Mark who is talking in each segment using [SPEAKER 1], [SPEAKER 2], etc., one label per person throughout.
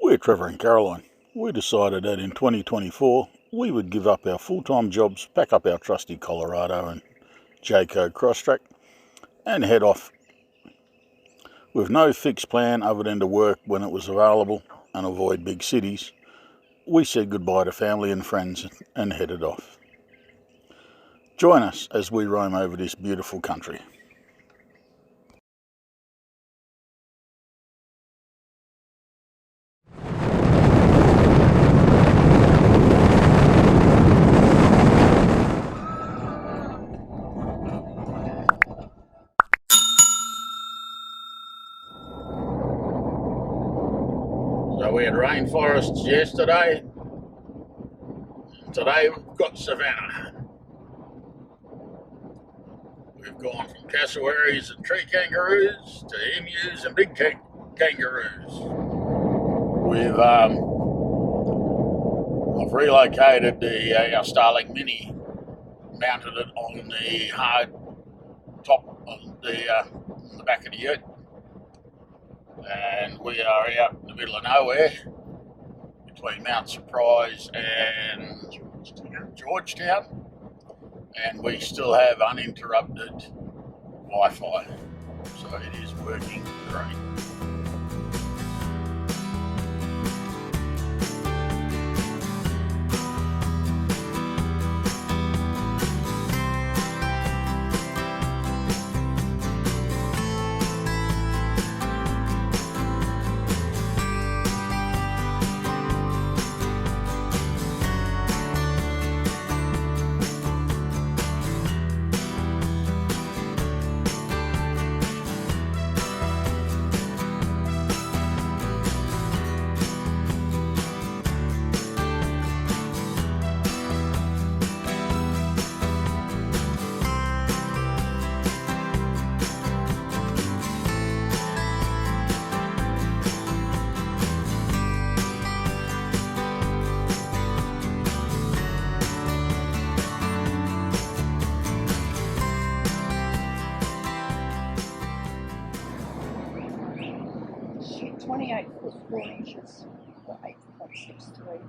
[SPEAKER 1] We're Trevor and Caroline. We decided that in 2024 we would give up our full-time jobs, pack up our trusty Colorado and Jayco Crosstrak and head off with no fixed plan other than to work when it was available and avoid big cities. We said goodbye to family and friends and headed off. Join us as we roam over this beautiful country. So we had rainforests yesterday. Today we've got Savannah. We've gone from cassowaries and tree kangaroos to emus and big kangaroos. I've relocated our Starling Mini, mounted it on the hard top of the back of the ute, and we are out in the middle of nowhere between Mount Surprise and Georgetown, and we still have uninterrupted Wi-Fi, so it is working great.
[SPEAKER 2] Shoot, 28 foot 4 inches for 8.63.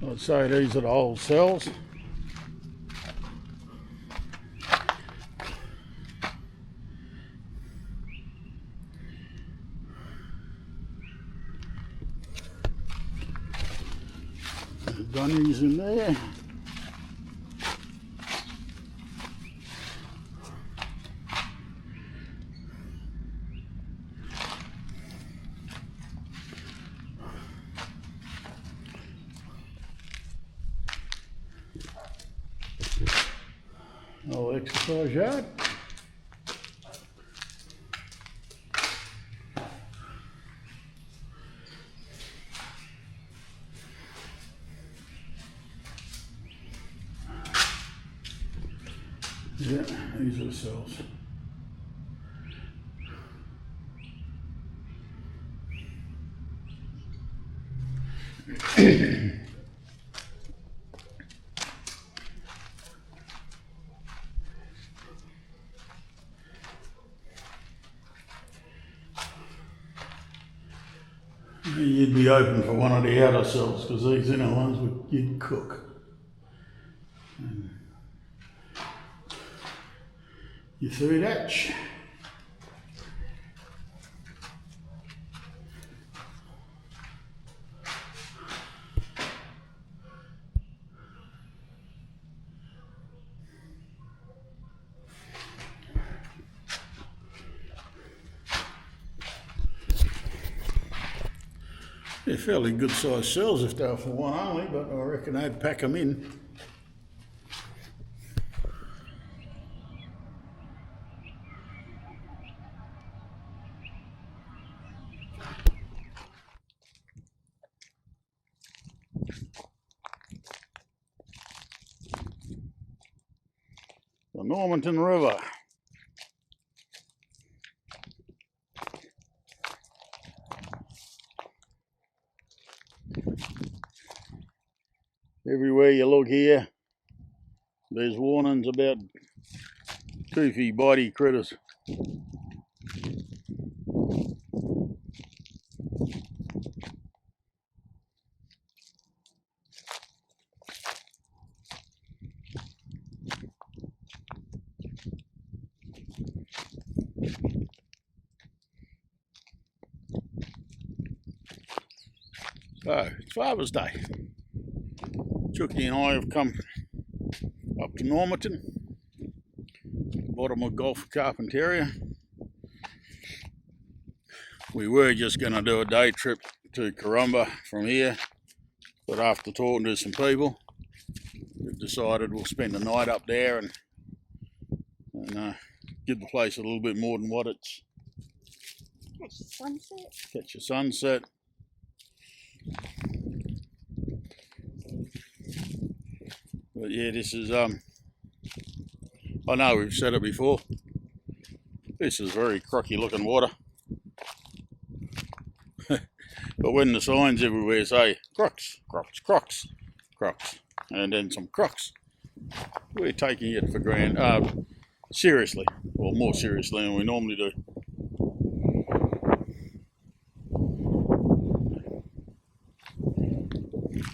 [SPEAKER 1] I'd say these are the old cells. Dunnies in there. Old exercise yard. Yeah, these are the cells. you'd be open for one of the outer cells, because these inner ones you'd cook. And your food hatch. They're fairly good sized cells if they were for one only, but I reckon they'd pack them in. The Normanton River. Everywhere you look here, there's warnings about toothy, bitey critters. So, it's Father's Day. Chucky and I have come up to Normanton, bottom of Gulf Carpentaria. We were just going to do a day trip to Karumba from here, but after talking to some people, we've decided we'll spend the night up there and give the place a little bit more than what it's.
[SPEAKER 2] Catch the sunset.
[SPEAKER 1] Catch a sunset. But yeah, this is I know we've said it before. This is very crocky looking water. But when the signs everywhere say crocs, crocs, crocs, crocs, and then some crocs, we're taking it for granted, seriously, or more seriously than we normally do.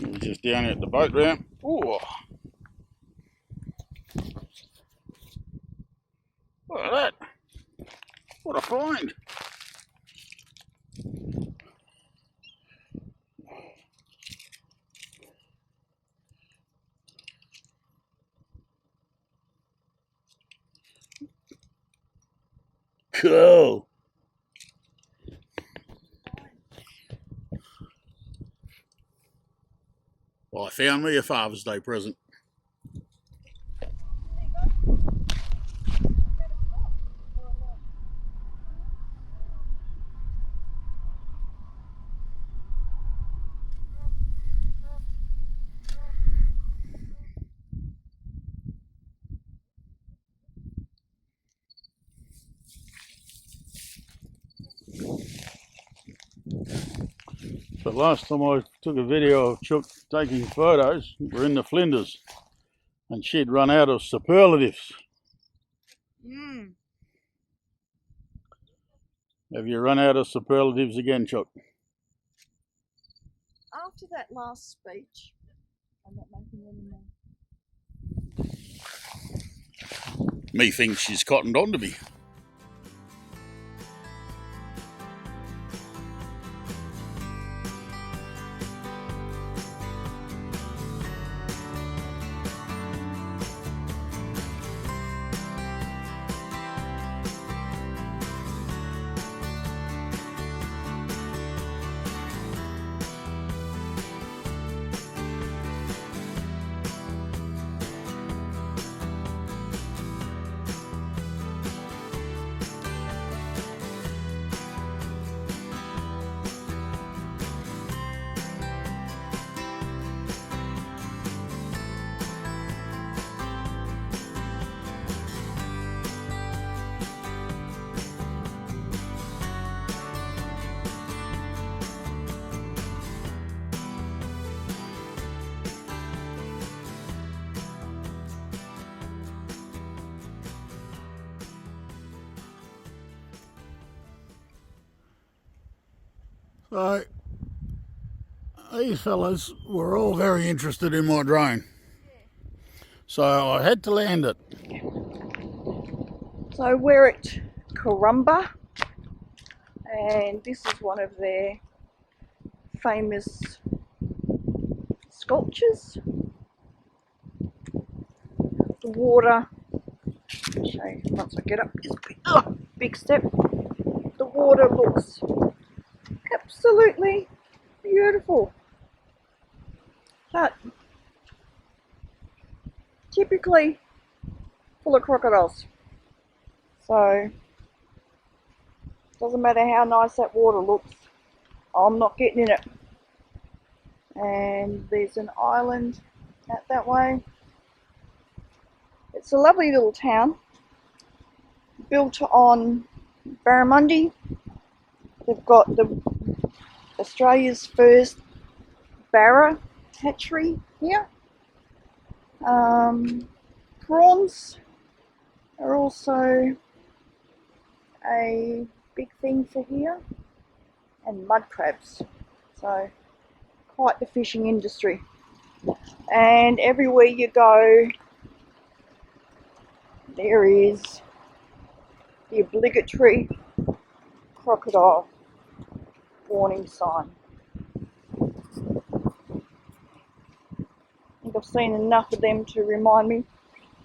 [SPEAKER 1] We're just down here at the boat ramp. Ooh. Look at that. What a find. Cool. Well, I found me a Father's Day present. The last time I took a video of Chuck taking photos, we're in the Flinders, and she'd run out of superlatives. Have you run out of superlatives again, Chuck?
[SPEAKER 2] After that last speech, I'm not making any more.
[SPEAKER 1] Me thinks she's cottoned on to me. So, These fellas were all very interested in my drone, so I had to land it.
[SPEAKER 2] So we're at Karumba, and this is one of their famous sculptures. The water, I'll show you once I get up this big step. The water looks absolutely beautiful, but typically full of crocodiles. So doesn't matter how nice that water looks, I'm not getting in it. And there's an island out that way. It's a lovely little town built on barramundi. They've got Australia's first barra hatchery here. Prawns are also a big thing for here, and mud crabs. So quite the fishing industry. And everywhere you go, there is the obligatory crocodile warning sign. I think I've seen enough of them to remind me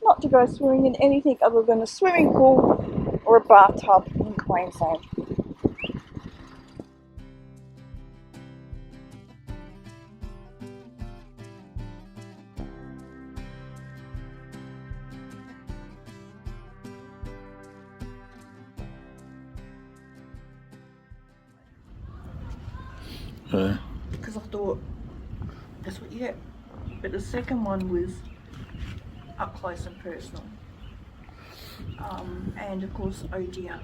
[SPEAKER 2] not to go swimming in anything other than a swimming pool or a bathtub in Queensland. Because I thought that's what you get. But the second one was up close and personal. And of course, oh dear,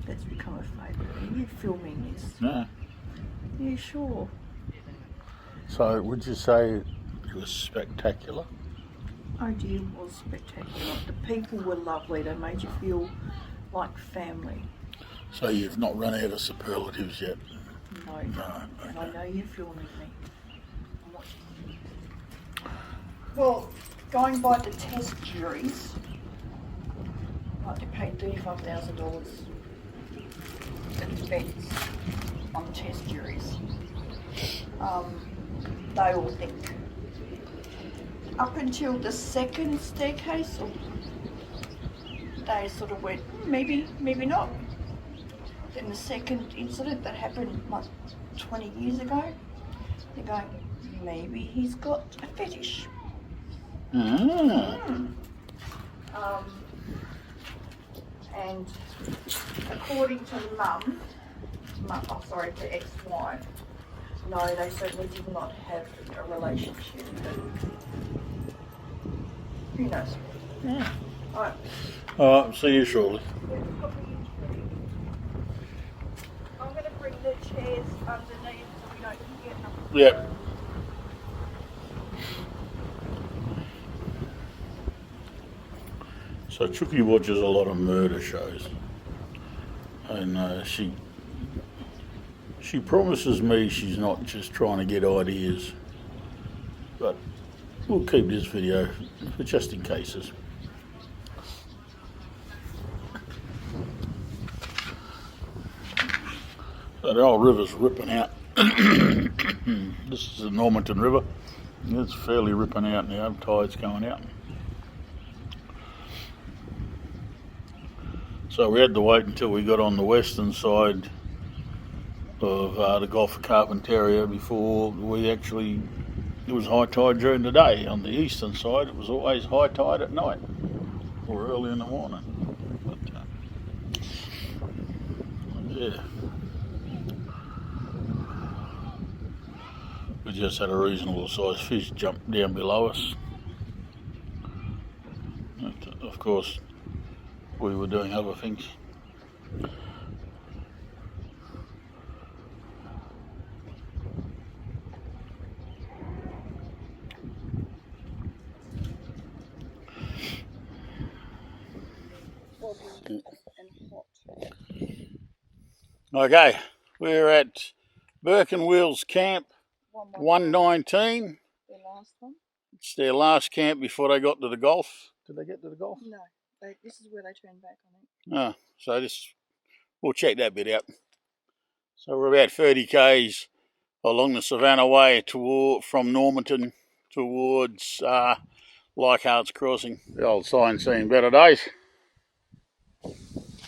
[SPEAKER 2] that's become a favourite. Are you filming this?
[SPEAKER 1] Yeah.
[SPEAKER 2] Yeah, sure.
[SPEAKER 1] So would you say it was spectacular?
[SPEAKER 2] Oh dear, it was spectacular. The people were lovely. They made you feel like family.
[SPEAKER 1] So you've not run out of superlatives yet?
[SPEAKER 2] No.
[SPEAKER 1] No.
[SPEAKER 2] And I know you're filming me. I'm watching you. Well, going by the test juries, like they paid $35,000 in defence on test juries. They all think up until the second staircase, they sort of went, maybe not. Then the second incident that happened like 20 years ago, they're going, maybe he's got a fetish. And according to the ex-wife, no, they certainly did not have a relationship, but who knows?
[SPEAKER 1] Yeah.
[SPEAKER 2] Alright.
[SPEAKER 1] See you shortly.
[SPEAKER 2] I'm going to bring the chairs underneath so we don't get them.
[SPEAKER 1] Yep. So Chucky watches a lot of murder shows, and she promises me she's not just trying to get ideas, but we'll keep this video for just in cases. So the old river's ripping out. This is the Normanton River. It's fairly ripping out now, tide's going out. So we had to wait until we got on the western side of the Gulf of Carpentaria before it was high tide during the day. On the eastern side it was always high tide at night or early in the morning. But, yeah. We just had a reasonable sized fish jump down below us. But, of course, we were doing other things. Okay, we're at Burke and Wills Camp 119.
[SPEAKER 2] Their last one.
[SPEAKER 1] It's their last camp before they got to the Gulf. Did they get to the Gulf?
[SPEAKER 2] No, this is where they turned back, I think.
[SPEAKER 1] Oh, so we'll check that bit out. So we're about 30 k's along the Savannah way from Normanton towards Leichhardt's Crossing. The old sign seen better days.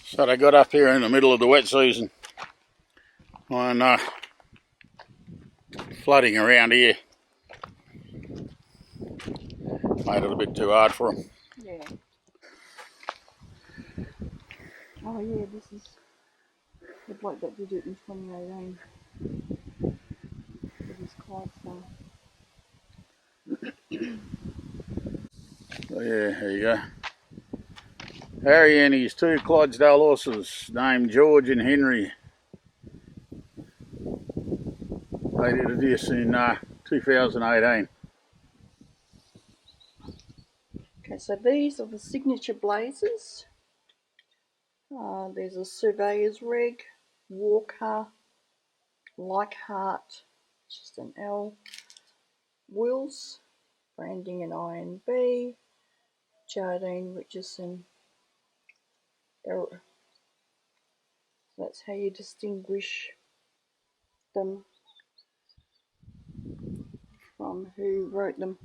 [SPEAKER 1] So they got up here in the middle of the wet season and flooding around here made it a bit too hard for them.
[SPEAKER 2] Yeah. Oh yeah, this is the bloke that did it in 2018 with his Clydesdale.
[SPEAKER 1] So yeah, there you go. Harry and his 2 Clydesdale horses named George and Henry. They did this in 2018.
[SPEAKER 2] Okay, so these are the signature blazers. There's a Surveyor's Reg, Walker, Leichhardt, just an L, Wills, branding an INB, Jardine, Richardson. That's how you distinguish them from who wrote them.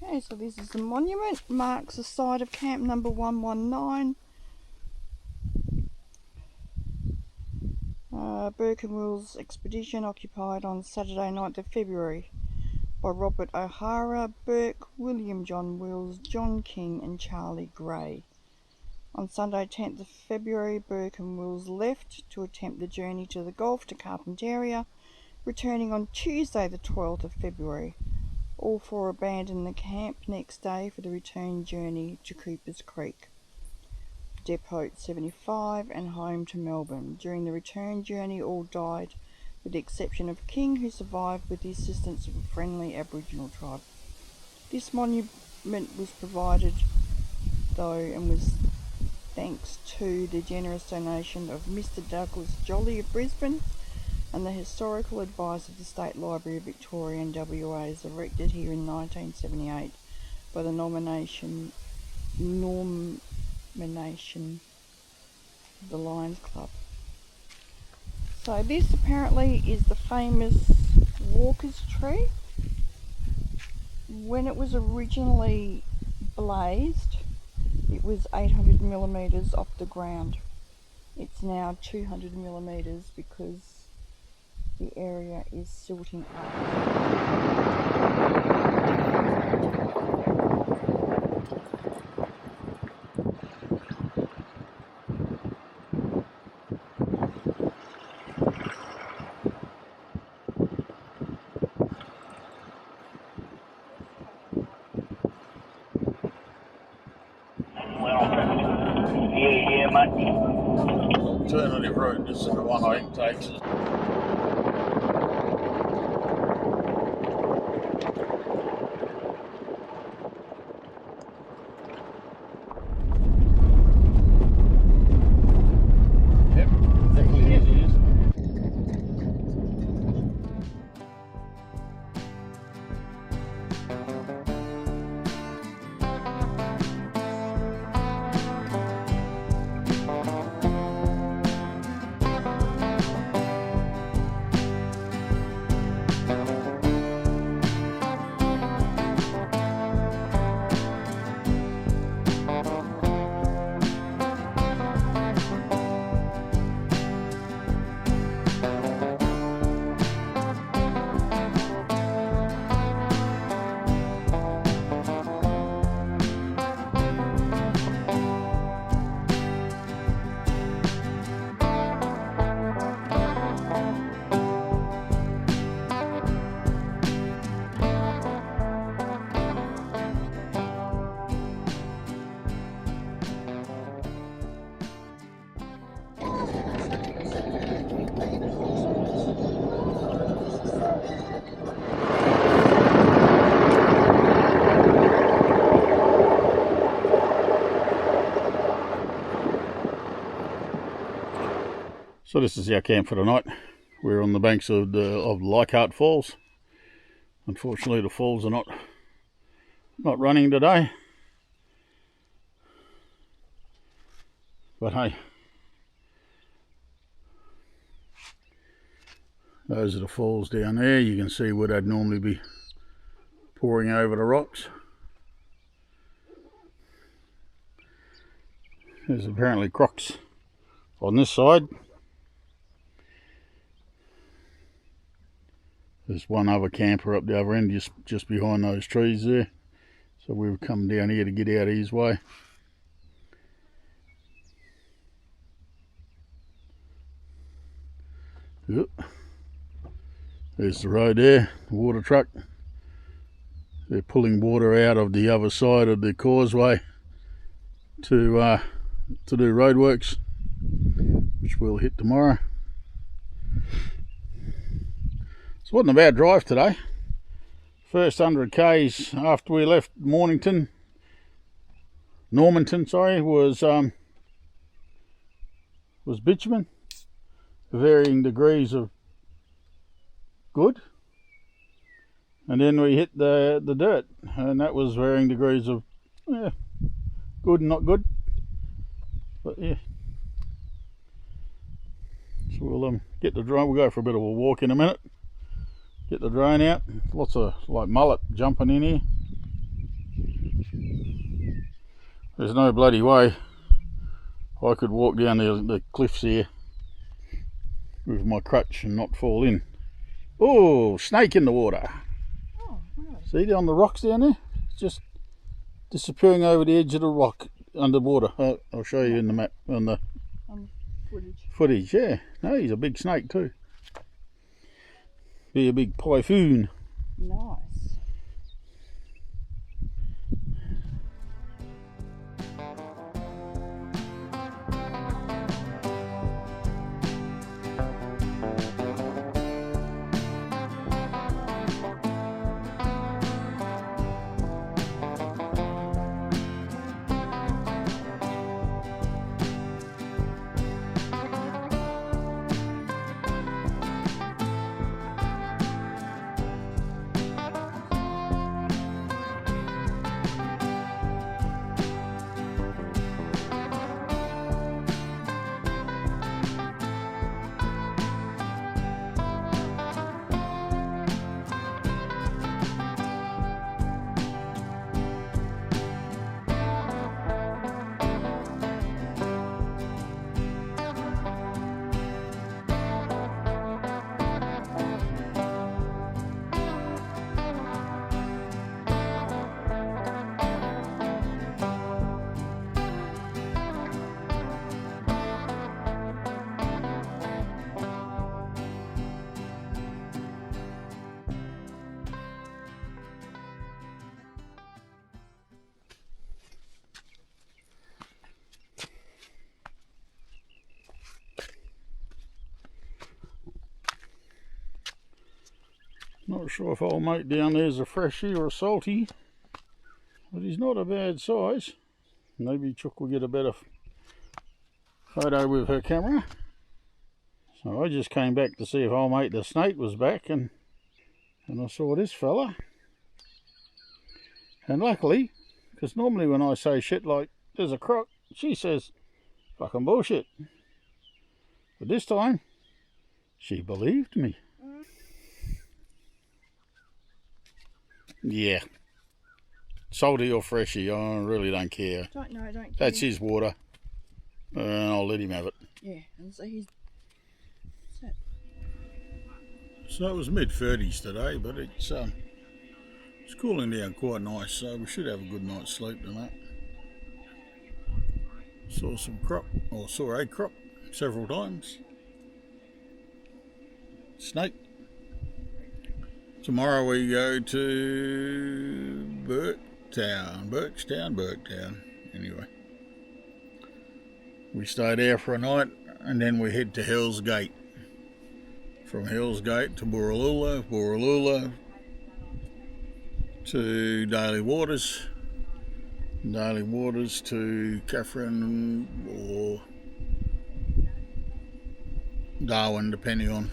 [SPEAKER 2] Okay, so this is the monument, marks the site of camp number 119. Burke and Wills expedition occupied on Saturday 9th of February by Robert O'Hara, Burke, William John Wills, John King and Charlie Gray. On Sunday 10th of February, Burke and Wills left to attempt the journey to the Gulf to Carpentaria, returning on Tuesday the 12th of February. All 4 abandoned the camp next day for the return journey to Coopers Creek, Depot 75 and home to Melbourne. During the return journey all died with the exception of King, who survived with the assistance of a friendly Aboriginal tribe. This monument was provided though and was thanks to the generous donation of Mr. Douglas Jolly of Brisbane and the historical advice of the State Library of Victoria and WA, is erected here in 1978 by the nomination of the Lions Club. So this apparently is the famous Walker's tree. When it was originally blazed, it was 800 millimeters off the ground. It's now 200 millimeters because the area is silting up.
[SPEAKER 1] Yeah, mate. Alternative route, this is the one I think takes us. Yep, exactly as it is. So this is our camp for the night. We're on the banks of Leichhardt Falls. Unfortunately, the falls are not running today. But hey, those are the falls down there. You can see where they'd normally be pouring over the rocks. There's apparently crocs on this side. There's one other camper up the other end, just behind those trees there. So we've come down here to get out of his way. Yep. There's the road there, the water truck. They're pulling water out of the other side of the causeway to do roadworks, which we'll hit tomorrow. So it wasn't a bad drive today. First 100 k's after we left Normanton, was bitumen, varying degrees of good, and then we hit the dirt, and that was varying degrees of good and not good. But yeah, so we'll get the drone. We'll go for a bit of a walk in a minute. Get the drone out. Lots of like mullet jumping in here. There's no bloody way I could walk down the cliffs here with my crutch and not fall in. Oh, snake in the water.
[SPEAKER 2] Oh, right.
[SPEAKER 1] See on the rocks down there? It's just disappearing over the edge of the rock underwater. I'll show you in the map on the footage. Yeah, no, he's a big snake too. Be a big typhoon.
[SPEAKER 2] Nice.
[SPEAKER 1] Not sure if old mate down there's a freshie or a salty, but he's not a bad size. Maybe Chook will get a better photo with her camera. So I just came back to see if old mate the snake was back, and I saw this fella. And luckily, because normally when I say shit like there's a croc, she says fucking bullshit. But this time, she believed me. Yeah. Salty or freshie, I really don't care.
[SPEAKER 2] Don't care.
[SPEAKER 1] That's his water. And I'll let him have it.
[SPEAKER 2] Yeah, and so he's...
[SPEAKER 1] So it was mid-30s today, but it's cooling down quite nice, so we should have a good night's sleep tonight. Saw a croc several times. Snake. Tomorrow we go to Burketown. Anyway, we stay there for a night, and then we head to Hell's Gate. From Hell's Gate to Borroloola to Daly Waters to Caravan or Darwin, depending on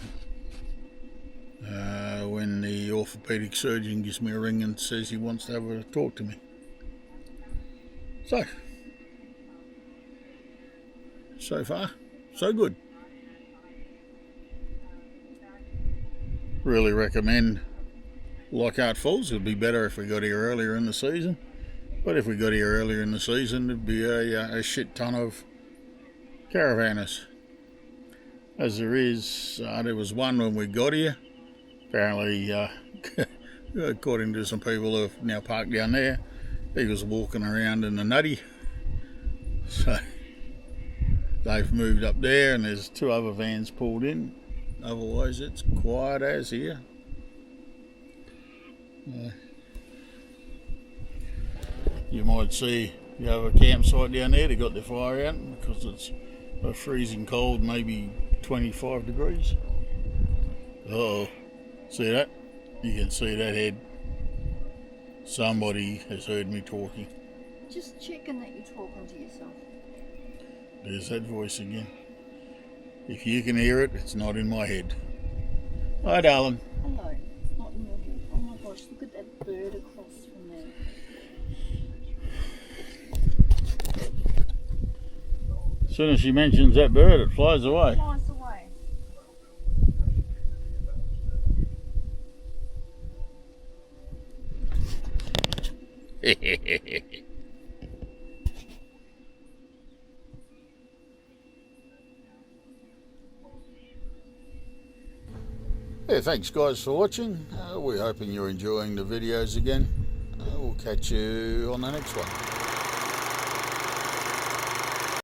[SPEAKER 1] when the orthopaedic surgeon gives me a ring and says he wants to have a talk to me. So far, so good. Really recommend Leichhardt Falls. It would be better if we got here earlier in the season, but if we got here earlier in the season, there'd be a shit ton of caravanners. As there is, there was one when we got here. Apparently, according to some people who have now parked down there, he was walking around in the nutty. So they've moved up there, and there's 2 other vans pulled in. Otherwise, it's quiet as here. You might see you have a campsite down there. They got their fire out because it's a freezing cold, maybe 25 degrees. Uh-oh. See that? You can see that head. Somebody has heard me talking.
[SPEAKER 2] Just checking that you're talking to yourself.
[SPEAKER 1] There's that voice again. If you can hear it, it's not in my head. Hi, darling.
[SPEAKER 2] Hello. It's not in your head. Oh my gosh, look at that bird across from there.
[SPEAKER 1] As soon as she mentions that bird, it flies away.
[SPEAKER 2] It flies away.
[SPEAKER 1] Yeah, thanks guys for watching. We're hoping you're enjoying the videos again. We'll catch you on the next one.